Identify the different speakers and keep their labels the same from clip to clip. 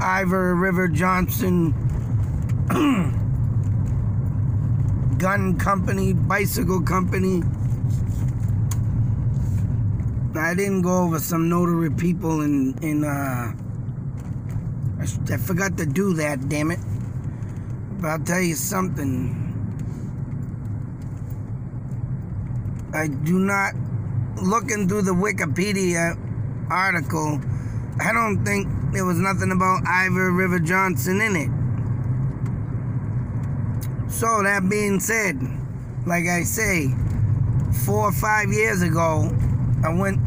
Speaker 1: Ivor River Johnson gun company, bicycle company. I didn't go over some notary people I forgot to do that, damn it. But I'll tell you something. I do not, looking through the Wikipedia article, I don't think there was nothing about Ivor River Johnson in it. So that being said, like I say, 4 or 5 years ago, I went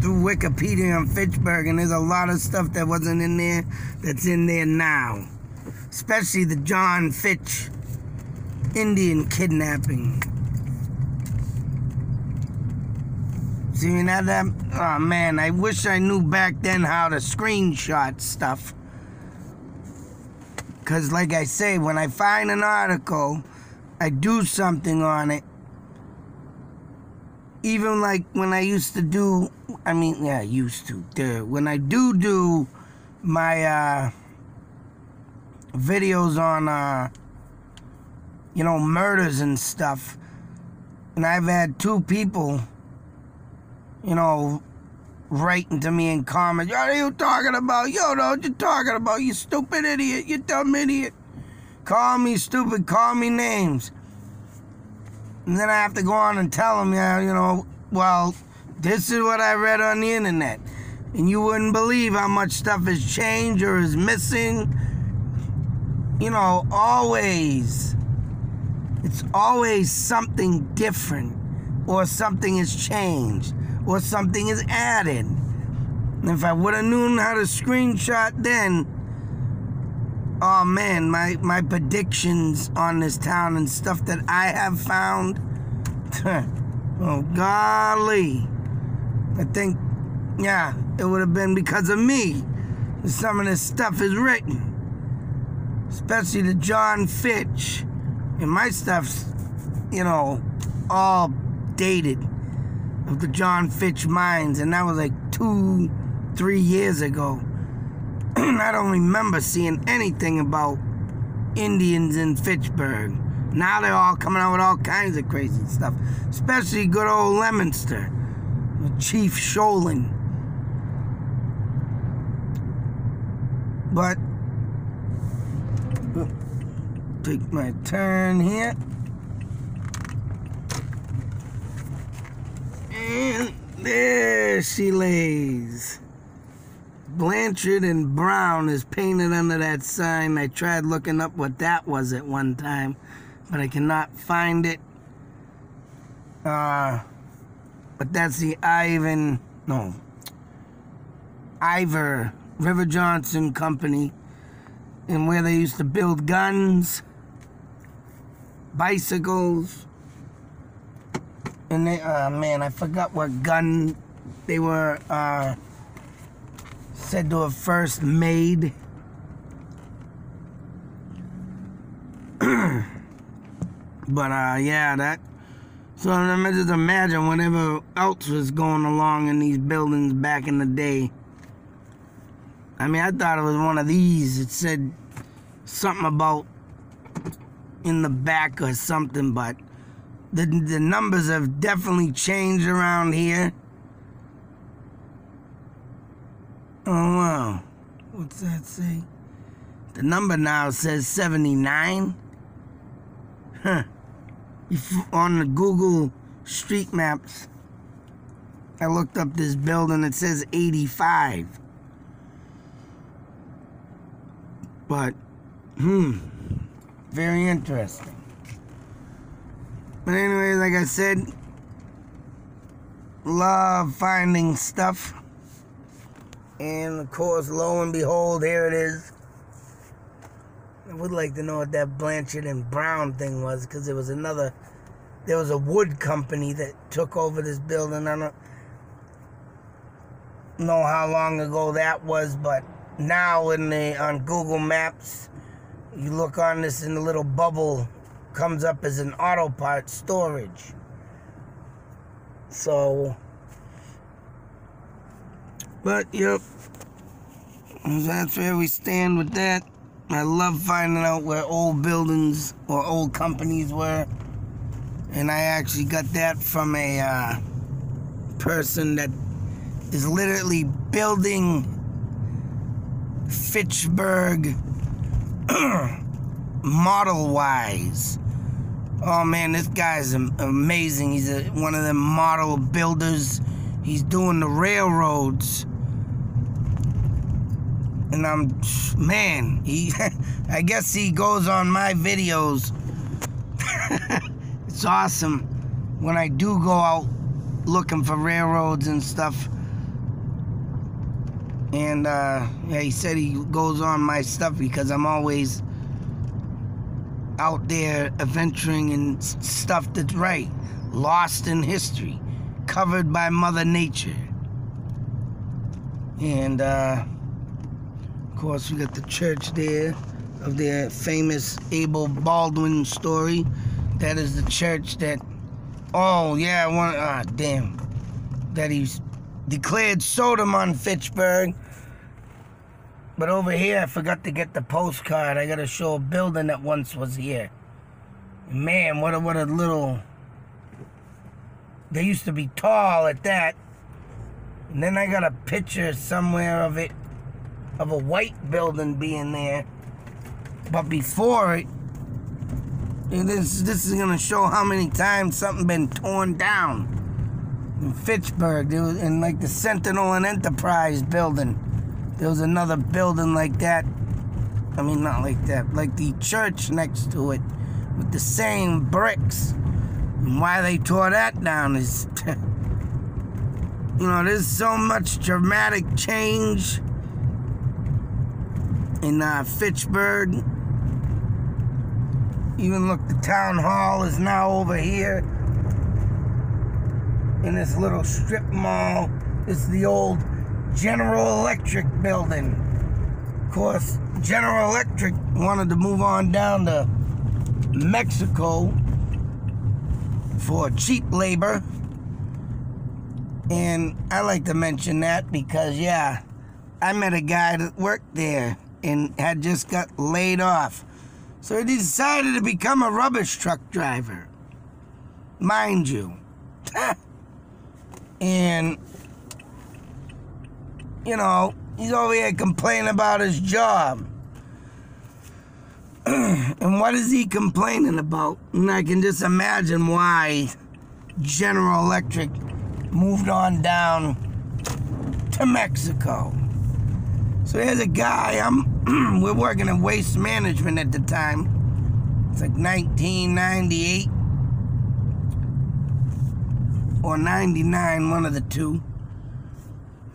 Speaker 1: through Wikipedia on Fitchburg, and there's a lot of stuff that wasn't in there that's in there now. Especially the John Fitch Indian kidnapping. See, oh man, I wish I knew back then how to screenshot stuff. Because like I say, when I find an article, I do something on it. Even like when I used to do, when I do my videos on, murders and stuff, and I've had 2 people, writing to me in comments, what are you talking about? Yo, know what you're talking about, you stupid idiot, you dumb idiot. Call me stupid, call me names. And then I have to go on and tell them, well, this is what I read on the internet. And you wouldn't believe how much stuff has changed or is missing. Always. It's always something different. Or something has changed. Or something is added. And if I would have known how to screenshot then, oh man, my predictions on this town and stuff that I have found, oh golly, I think, yeah, it would have been because of me that some of this stuff is written. Especially the John Fitch. And my stuff's, all dated of the John Fitch mines, and that was like 2-3 years ago. I don't remember seeing anything about Indians in Fitchburg. Now they're all coming out with all kinds of crazy stuff, especially good old Leominster with Chief Sholin. But take my turn here. And there she lays. Blanchard and Brown is painted under that sign. I tried looking up what that was at one time, but I cannot find it. But that's the Ivor River Johnson Company, and where they used to build guns, bicycles, and they, I forgot what gun they were, said to have first made. But, yeah, that, so I just imagine whatever else was going along in these buildings back in the day. I thought it was one of these. It said something about in the back or something, but the numbers have definitely changed around here. Oh, wow. What's that say? The number now says 79. Huh. On the Google Street Maps, I looked up this building. It says 85. But, very interesting. But anyway, like I said, love finding stuff. And of course, lo and behold, here it is. I would like to know what that Blanchard and Brown thing was, because there was a wood company that took over this building. I don't know how long ago that was, but now on Google Maps, you look on this and the little bubble comes up as an auto parts storage. So, but yep, That's where we stand with that. I love finding out where old buildings or old companies were. And I actually got that from a person that is literally building Fitchburg model-wise. Oh man, this guy's amazing. He's one of them model builders. He's doing the railroads. And I guess he goes on my videos. It's awesome when I do go out looking for railroads and stuff. And yeah, he said he goes on my stuff because I'm always out there adventuring in stuff that's right, lost in history, covered by Mother Nature. And of course we got the church there of their famous Abel Baldwin story. That is the church that, that he's declared Sodom on Fitchburg. But over here, I forgot to get the postcard. I gotta show a building that once was here. Man, what a little... They used to be tall at that. And then I got a picture somewhere of it, of a white building being there. But before it, this is gonna show how many times something been torn down. In Fitchburg, there was in like the Sentinel and Enterprise building. There was another building like that. I mean, not like that, like the church next to it with the same bricks. And why they tore that down is, there's so much dramatic change in Fitchburg. Even look, the town hall is now over here in this little strip mall. It's the old General Electric building. Of course, General Electric wanted to move on down to Mexico for cheap labor. And I like to mention that because, yeah, I met a guy that worked there and had just got laid off. So he decided to become a rubbish truck driver. Mind you. And, he's over here complaining about his job. And what is he complaining about? And I can just imagine why General Electric moved on down to Mexico. So here's a guy, we're working in waste management at the time. It's like 1998 or 99, one of the two.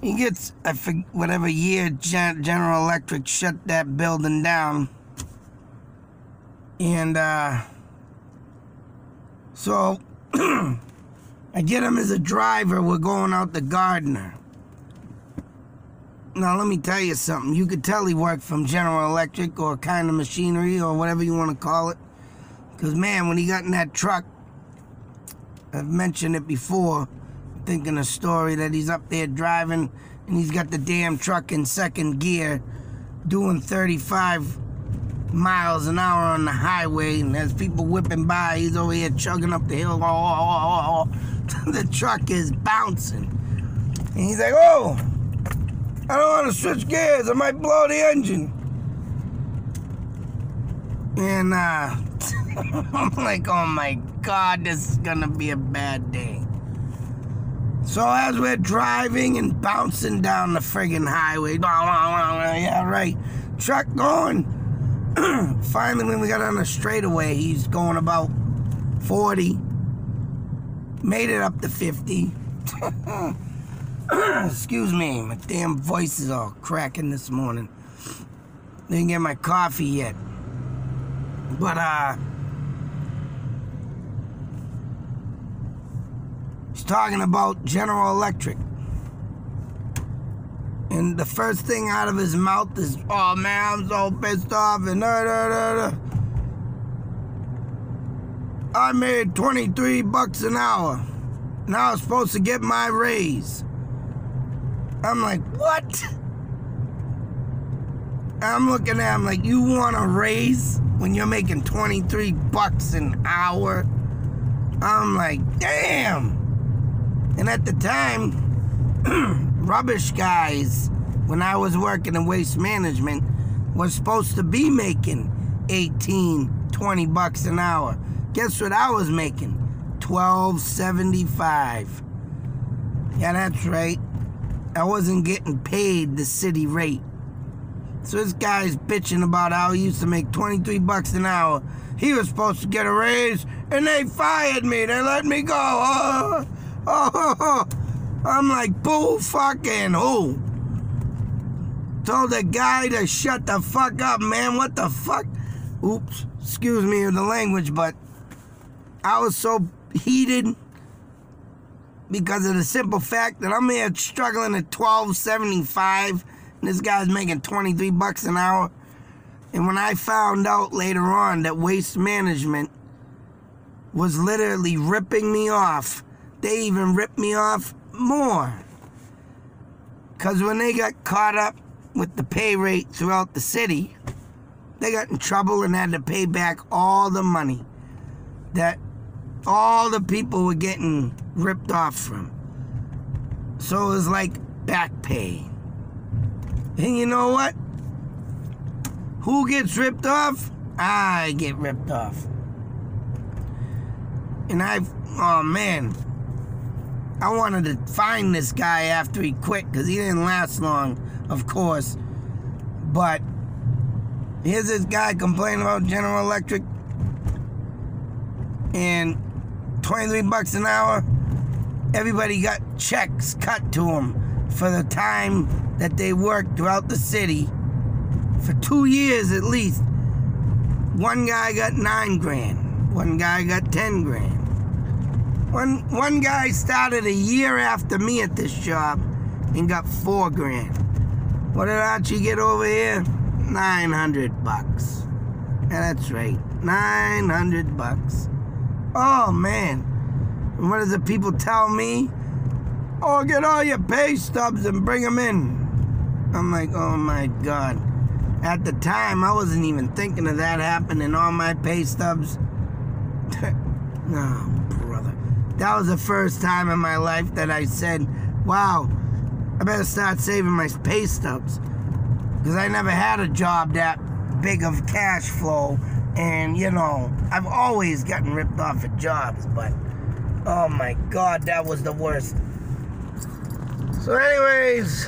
Speaker 1: He gets, I forget, whatever year General Electric shut that building down. And so I get him as a driver. We're going out to Gardner. Now, let me tell you something. You could tell he worked from General Electric or kind of machinery or whatever you want to call it. Because, man, when he got in that truck, I've mentioned it before, thinking a story that he's up there driving and he's got the damn truck in second gear doing 35 miles an hour on the highway, and as people whipping by, he's over here chugging up the hill. The truck is bouncing. And he's like, oh, I don't want to switch gears. I might blow the engine. And I'm like, oh my God, this is going to be a bad day. So as we're driving and bouncing down the friggin' highway, yeah, right, truck going. Finally, when we got on the straightaway, he's going about 40. Made it up to 50. Excuse me, my damn voice is all cracking this morning. Didn't get my coffee yet. But, he's talking about General Electric. And the first thing out of his mouth is, oh man, I'm so pissed off, and I made $23 an hour. Now I'm supposed to get my raise. I'm like, what? I'm looking at him like, you want a raise when you're making $23 an hour? I'm like, damn. And at the time, rubbish guys, when I was working in waste management, was supposed to be making $18-20 an hour. Guess what I was making? $12.75. Yeah, that's right. I wasn't getting paid the city rate. So this guy's bitching about how he used to make $23 an hour. He was supposed to get a raise, and they fired me. They let me go. I'm like, boo fucking who? Told the guy to shut the fuck up, man. What the fuck? Oops, excuse me the language, but I was so heated because of the simple fact that I'm here struggling at $12.75, and this guy's making $23 an hour. And when I found out later on that waste management was literally ripping me off, they even ripped me off more. Because when they got caught up with the pay rate throughout the city, they got in trouble and had to pay back all the money that all the people were getting ripped off from. So it was like back pay. And you know what? Who gets ripped off? I get ripped off. And oh man, I wanted to find this guy after he quit because he didn't last long, of course. But here's this guy complaining about General Electric and $23 an hour. Everybody got checks cut to them for the time that they worked throughout the city for 2 years at least. One guy got $9 grand. One guy got $10 grand. One guy started a year after me at this job and got $4 grand. What did Archie get over here? $900. Yeah, that's right, $900. Oh man, and what does the people tell me? Oh, get all your pay stubs and bring them in. I'm like, oh my God. At the time, I wasn't even thinking of that happening, all my pay stubs. No, brother. That was the first time in my life that I said, wow, I better start saving my pay stubs. Because I never had a job that big of cash flow. And, you know, I've always gotten ripped off at jobs, but oh my God, that was the worst. So anyways,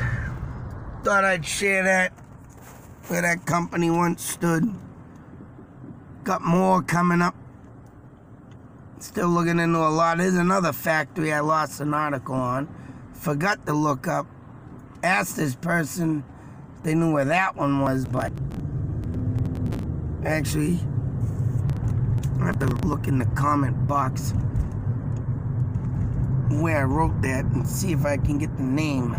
Speaker 1: thought I'd share that, where that company once stood. Got more coming up. Still looking into a lot. There's another factory I lost an article on. Forgot to look up. Asked this person if they knew where that one was, but actually, I have to look in the comment box where I wrote that and see if I can get the name.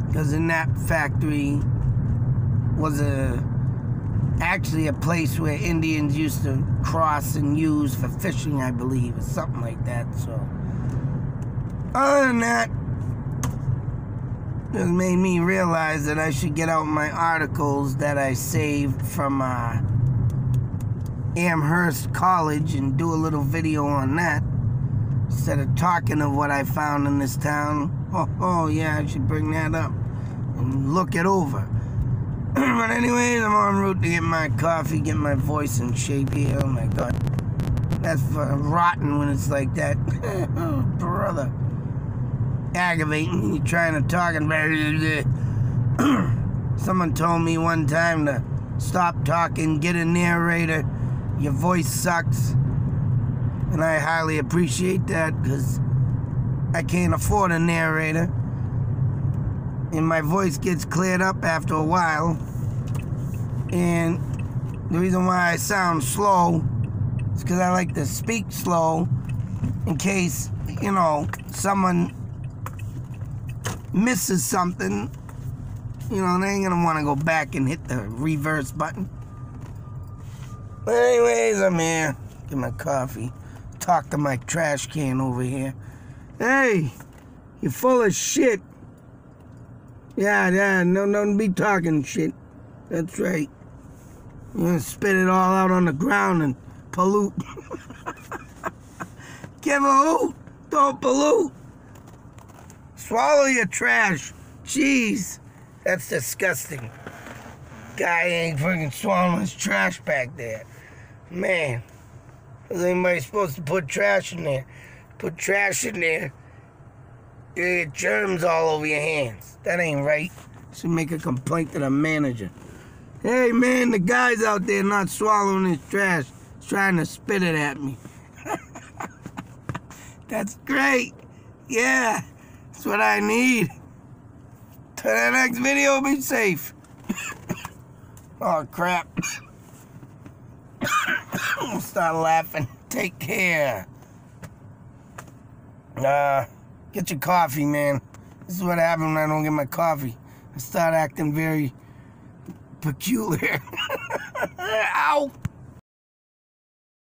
Speaker 1: Because in that factory was actually a place where Indians used to cross and use for fishing, I believe, or something like that. So, other than that, it made me realize that I should get out my articles that I saved from Amherst College and do a little video on that, instead of talking of what I found in this town. Oh yeah, I should bring that up and look it over. But anyways, I'm en route to get my coffee, get my voice in shape here. Oh my God, that's rotten when it's like that. Oh, brother, aggravating. You're trying to talk and someone told me one time to stop talking, get a narrator. Your voice sucks, and I highly appreciate that because I can't afford a narrator, and my voice gets cleared up after a while. And the reason why I sound slow is because I like to speak slow in case, you know, someone misses something. You know, they ain't gonna want to go back and hit the reverse button. But anyways, I'm here, get my coffee, talk to my trash can over here. Hey, you're full of shit. Yeah, no, don't be talking shit. That's right. You're gonna spit it all out on the ground and pollute. Give a hoot, don't pollute. Swallow your trash. Jeez, that's disgusting. Guy ain't freaking swallowing his trash back there. Man, is anybody supposed to put trash in there? Put trash in there, you get germs all over your hands. That ain't right. Should make a complaint to the manager. Hey man, the guy's out there not swallowing his trash. He's trying to spit it at me. That's great. Yeah, that's what I need. Till the next video, be safe. Oh crap. I'll start laughing. Take care. Get your coffee, man. This is what happens when I don't get my coffee. I start acting very peculiar. Ow!